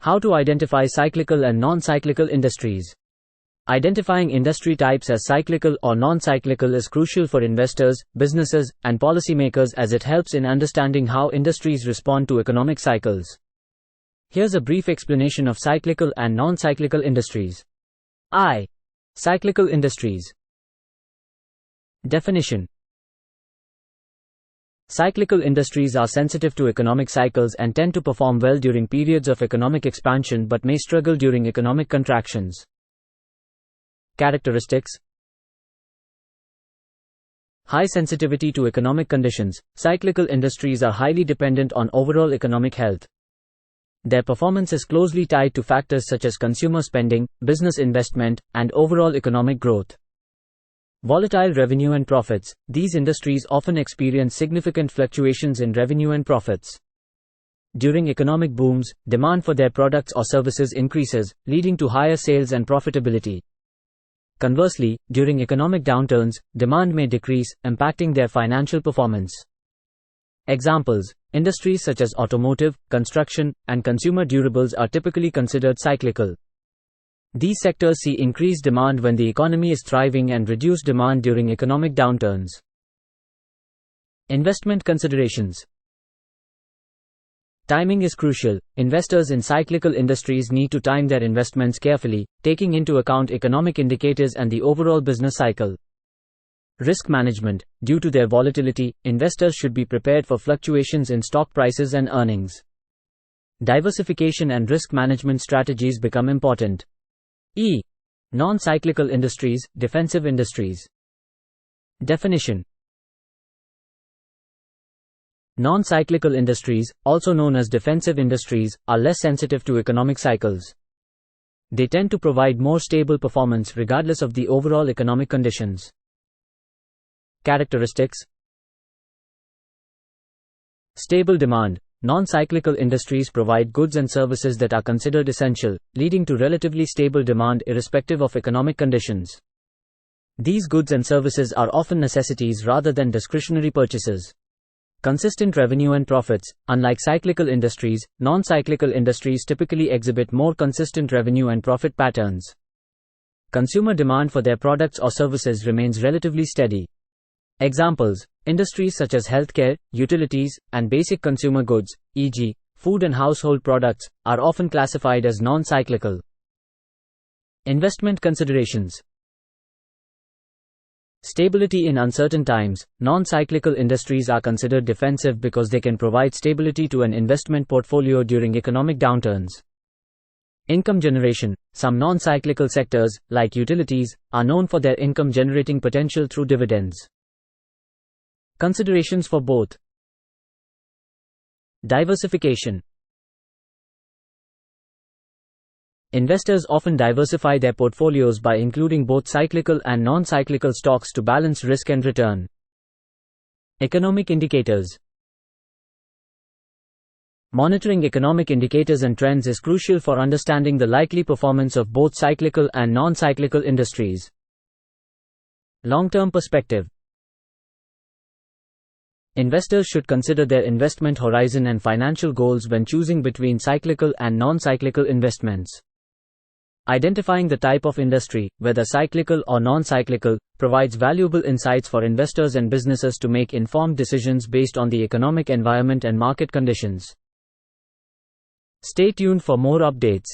How to identify cyclical and non-cyclical industries. Identifying industry types as cyclical or non-cyclical is crucial for investors, businesses, and policymakers as it helps in understanding how industries respond to economic cycles. Here's a brief explanation of cyclical and non-cyclical industries. Cyclical industries. Definition. Cyclical industries are sensitive to economic cycles and tend to perform well during periods of economic expansion but may struggle during economic contractions. Characteristics. High sensitivity to economic conditions. Cyclical industries are highly dependent on overall economic health. Their performance is closely tied to factors such as consumer spending, business investment, and overall economic growth. Volatile revenue and profits. These industries often experience significant fluctuations in revenue and profits. During economic booms, demand for their products or services increases, leading to higher sales and profitability. Conversely, during economic downturns, demand may decrease, impacting their financial performance. Examples: industries such as automotive, construction, and consumer durables are typically considered cyclical. These sectors see increased demand when the economy is thriving and reduced demand during economic downturns. Investment considerations. Timing is crucial. Investors in cyclical industries need to time their investments carefully, taking into account economic indicators and the overall business cycle. Risk management. Due to their volatility, investors should be prepared for fluctuations in stock prices and earnings. Diversification and risk management strategies become important. Non-cyclical industries, defensive industries. Definition. Non-cyclical industries, also known as defensive industries, are less sensitive to economic cycles. They tend to provide more stable performance regardless of the overall economic conditions. Characteristics. Stable demand. Non-cyclical industries provide goods and services that are considered essential, leading to relatively stable demand irrespective of economic conditions. These goods and services are often necessities rather than discretionary purchases. Consistent revenue and profits. Unlike cyclical industries, non-cyclical industries typically exhibit more consistent revenue and profit patterns. Consumer demand for their products or services remains relatively steady. Examples: industries such as healthcare, utilities, and basic consumer goods, e.g., food and household products, are often classified as non-cyclical. Investment considerations. Stability in uncertain times. Non-cyclical industries are considered defensive because they can provide stability to an investment portfolio during economic downturns. Income generation. Some non-cyclical sectors, like utilities, are known for their income-generating potential through dividends. Considerations for both. Diversification. Investors often diversify their portfolios by including both cyclical and non-cyclical stocks to balance risk and return. Economic indicators. Monitoring economic indicators and trends is crucial for understanding the likely performance of both cyclical and non-cyclical industries. Long-term perspective. Investors should consider their investment horizon and financial goals when choosing between cyclical and non-cyclical investments. Identifying the type of industry, whether cyclical or non-cyclical, provides valuable insights for investors and businesses to make informed decisions based on the economic environment and market conditions. Stay tuned for more updates.